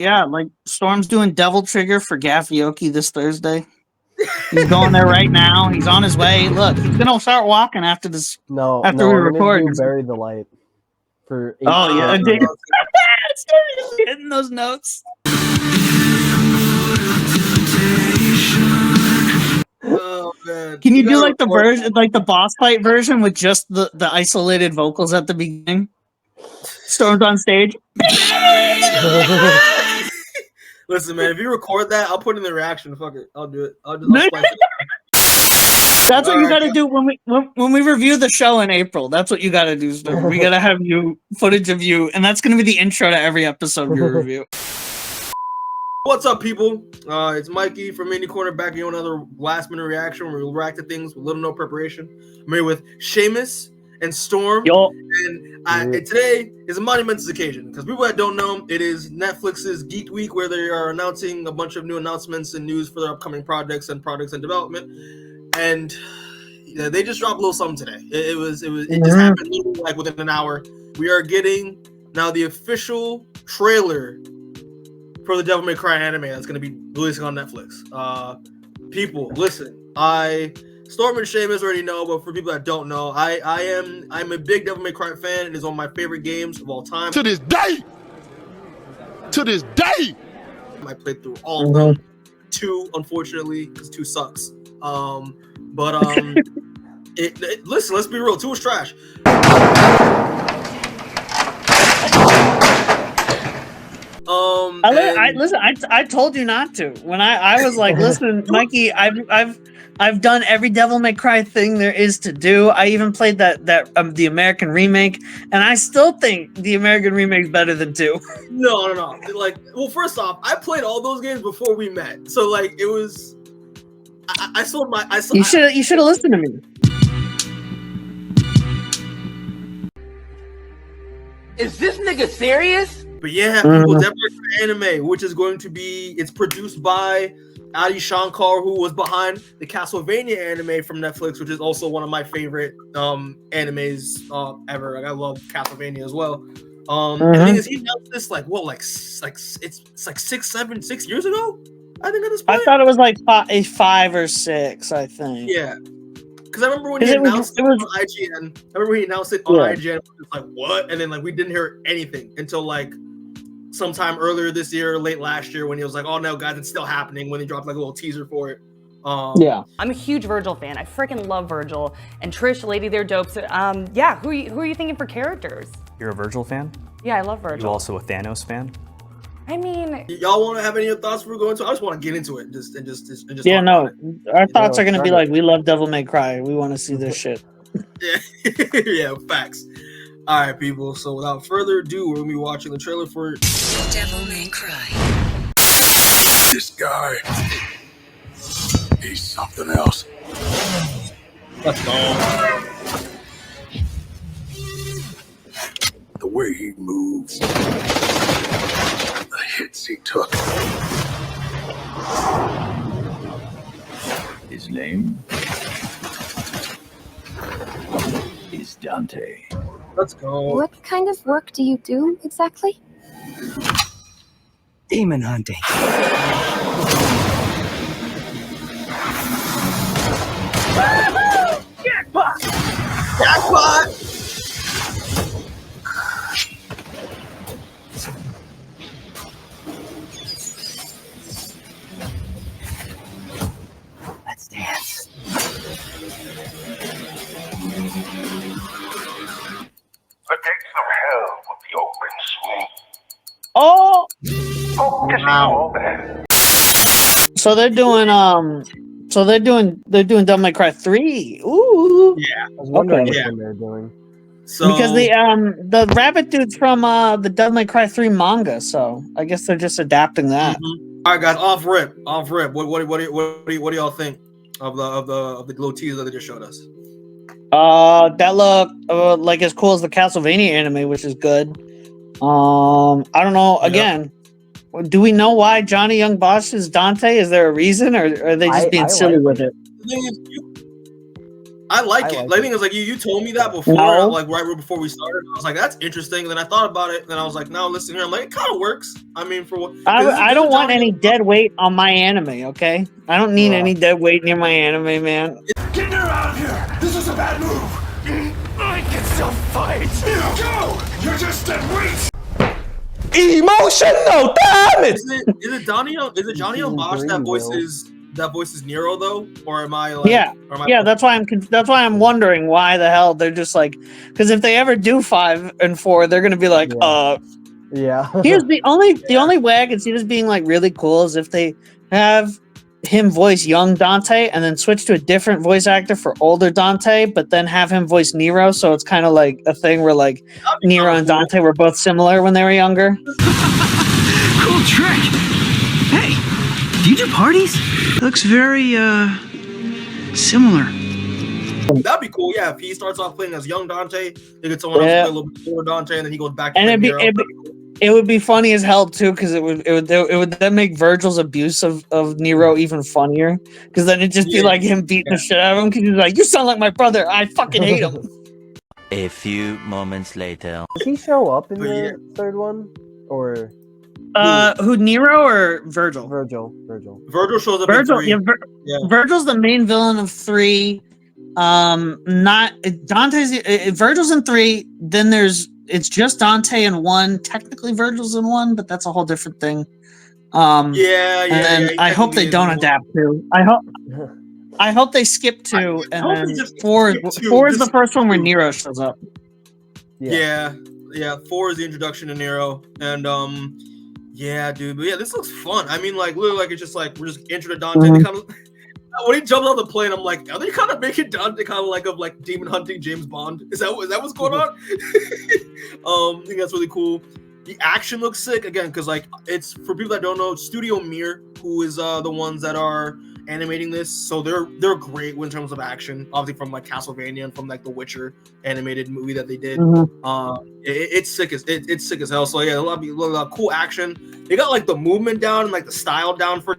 Yeah, like Storm's doing Devil Trigger for Gafioki this Thursday. He's going there right now. He's on his way. Look, he's gonna start walking after this. No, after no, we I'm record. gonna do Bury the Light for. Oh yeah, $8. Storm's hitting those notes. Oh man! Can you do like the version, like the boss fight version with just the isolated vocals at the beginning? Storm's on stage. Listen, man, if you record that, I'll put in the reaction. Fuck it, I'll do it. I'll splice it. That's what you got to do when we review the show in April. That's what you got to do, Storm. We got to have footage of you, and that's going to be the intro to every episode we review. What's up, people? It's Mikey from Indie Corner back in another last-minute reaction where we'll react to things with little no preparation. I'm here with Seamus and Storm. Yo. And today is a monumentous occasion because people that don't know, it is Netflix's Geek Week where they are announcing a bunch of new announcements and news for their upcoming projects in development. And yeah, they just dropped a little something today. It just happened like within an hour. We are getting now the official trailer for the Devil May Cry anime that's going to be releasing on Netflix. People, listen, Storm and Seamus already know, but for people that don't know, I'm a big Devil May Cry fan. It is one of my favorite games of all time. To this day! I played through all of them. 2, unfortunately, because 2 sucks. Listen, let's be real. 2 was trash. I told you not to. When I was like, listen, Mikey, I've done every Devil May Cry thing there is to do. I even played the American remake, and I still think the American remake's better than 2. No. Like, well, first off, I played all those games before we met, so like it was. You should have listened to me. Is this nigga serious? But yeah, people, Devil May Cry anime, which is going to be, it's produced by Adi Shankar, who was behind the Castlevania anime from Netflix, which is also one of my favorite animes ever. Like, I love Castlevania as well. And the thing is, he announced this like 6 years ago. I think at this point. I thought it was like 5 or 6. I think. Yeah. Because I remember when he announced it on IGN. I remember he announced it on IGN. It was like, what? And then like we didn't hear anything until like sometime earlier this year, late last year, when he was like, "Oh no, guys, it's still happening." When he dropped like a little teaser for it. Yeah, I'm a huge Virgil fan. I freaking love Virgil and Trish, Lady, they're dope. So, yeah, who are you thinking for characters? You're a Virgil fan? Yeah, I love Virgil. You also a Thanos fan? I mean, y'all want to have any thoughts before we go into? I just want to get into it and just. Yeah, no, our thoughts are gonna be like, we love Devil May Cry. We want to see this shit. Yeah, yeah, facts. All right, people. So without further ado, we're gonna be watching the trailer for Devil May Cry. This guy, he's something else. Let's go. The way he moves, the hits he took. His name is Dante. Let's go. What kind of work do you do exactly? Demon hunting. Jackpot! Jackpot! Let's dance. The gates of hell will be open soon. Oh, Focus all that. so they're doing Devil May Cry 3. Ooh, Yeah, I was wondering Okay. which one they're doing. so because the rabbit dude's from the Devil May Cry 3 manga, so I guess they're just adapting that. All right, guys, off rip. What do y'all think of the little teaser that they just showed us? That looked like as cool as the Castlevania anime, which is good. I don't know. Again, do we know why Johnny Young Bosch is Dante? Is there a reason, or are they just being silly with it? The thing is, I like it. like The it. thing is, like you told me that before, No. like right before we started. I was like, that's interesting. And then I thought about it, and I was like, now listen here. I'm like, it kind of works. I mean, for what? I don't want any dead weight on my anime. Okay, I don't need any dead weight near my anime, man. Get her out of here! This is a bad move! I can still fight! Go! You're just dead weight! Emotional damage! Is it Daniel? Is it Johnny Bosch that voices Nero though, or am I like? Yeah, That's why I'm wondering why the hell they're just like, because if they ever do 5 and 4, they're gonna be like, Yeah. Here's the only way I can see this being like really cool is if they have him voice young Dante and then switch to a different voice actor for older Dante, but then have him voice Nero, so it's kind of like a thing where like Nero and Dante were both similar when they were younger. Cool trick. Hey, do you do parties? Looks very similar. That'd be cool, yeah. If he starts off playing as young Dante, they get someone else to play a little bit older Dante, and then he goes back to And Nero. it would be funny as hell too, because it would then make Virgil's abuse of Nero even funnier, because then it'd just be like him beating the shit out of him, because he's like, "You sound like my brother. I fucking hate him." A few moments later. Does he show up in the third one, or who, Nero or Virgil? Virgil shows up. Virgil, in 3. Virgil's the main villain of 3. Not Dante's. Virgil's in 3. Then it's just Dante in 1. Technically, Virgil's in 1, but that's a whole different thing. And then I hope they don't adapt to. I hope they skip 2, and then 4 is the first one where Nero shows up. Yeah. 4 is the introduction to Nero, and yeah, dude. But yeah, this looks fun. I mean, like, literally, like it's just like we're just intro to Dante. They kind of, when he jumps on the plane, I'm like, are they kind of making Dante kind of like demon hunting James Bond? Is that what's going on? I think that's really cool. The action looks sick again, because like it's for people that don't know, Studio Mir, who is the ones that are animating this, so they're great in terms of action, obviously from like Castlevania and from like the Witcher animated movie that they did. It's sick as hell. So yeah, a lot of cool action. They got like the movement down and like the style down for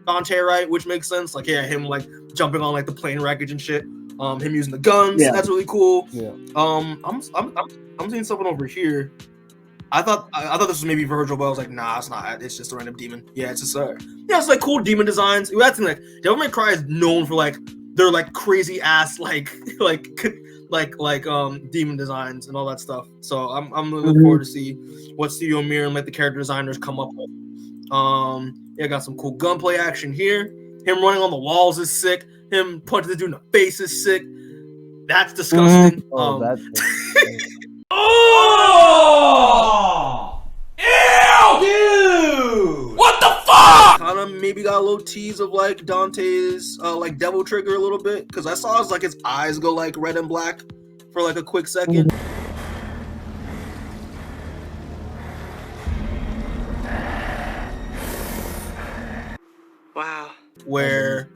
Dante, right, which makes sense. Like him like jumping on like the plane wreckage and shit, him using the guns, that's really cool. I'm seeing something over here. I thought this was maybe Virgil, but I was like, nah, it's not. It's just a random demon. Yeah, it's just it's like cool demon designs. That's like Devil May Cry is known for like their like crazy ass like demon designs and all that stuff. So I'm looking forward to see what Studio Mir and like the character designers come up with. Got some cool gunplay action here. Him running on the walls is sick. Him punching the dude in the face is sick. That's disgusting. That's Ew! Dude! What the fuck? Kind of maybe got a little tease of like Dante's like devil trigger a little bit, because I saw his eyes go like red and black for like a quick second. Wow. Where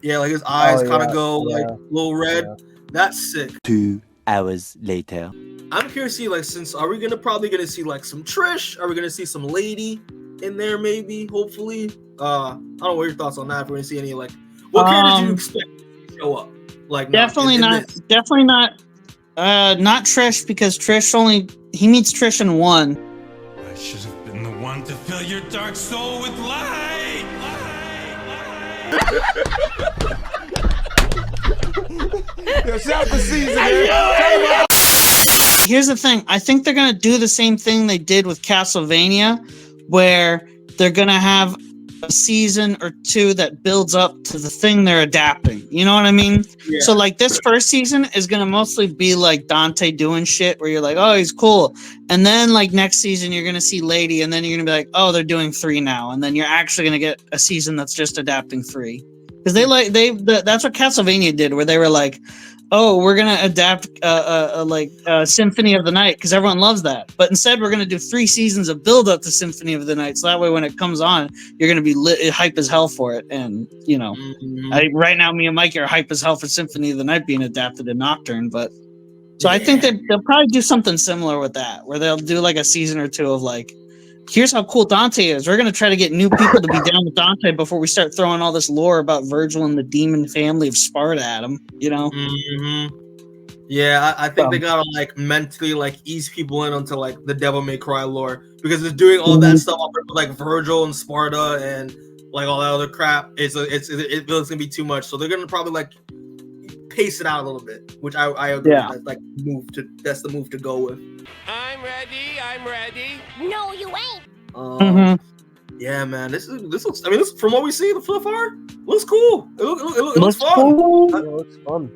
like his eyes kind of go like a little red. That's sick. 2 hours later. I'm curious to see, like, are we probably gonna see like some Trish? Are we gonna see some Lady in there? Maybe, hopefully. I don't know what your thoughts on that. If we're gonna see any like, what characters do you expect to show up? Like, definitely not Trish, because he meets Trish in 1. I should have been the one to fill your dark soul with light. It's out the season. Here's the thing. I think they're going to do the same thing they did with Castlevania, where they're going to have a season or 2 that builds up to the thing they're adapting. You know what I mean? Yeah. So like this first season is going to mostly be like Dante doing shit where you're like, oh, he's cool. And then like next season, you're going to see Lady, and then you're going to be like, oh, they're doing 3 now. And then you're actually going to get a season that's just adapting 3. Because that's what Castlevania did, where they were like, oh, we're gonna adapt Symphony of the Night because everyone loves that. But instead, we're gonna do 3 seasons of build up to Symphony of the Night, so that way when it comes on, you're gonna be hype as hell for it. And you know, right now, me and Mikey are hype as hell for Symphony of the Night being adapted to Nocturne. But so I think they'll probably do something similar with that, where they'll do like a season or 2 of like here's how cool Dante is. We're gonna try to get new people to be down with Dante before we start throwing all this lore about Virgil and the demon family of Sparta at him. You know? Mm-hmm. Yeah, I think they gotta like mentally like ease people in onto like the Devil May Cry lore because it's doing all that stuff with like Virgil and Sparta and like all that other crap. It feels gonna be too much, so they're gonna probably like pace it out a little bit, which I agree. Yeah. That's like that's the move to go with. I'm ready. No, you ain't. Yeah, man, this looks. I mean, this from what we see so far looks cool. It looks fun. Cool. It looks fun.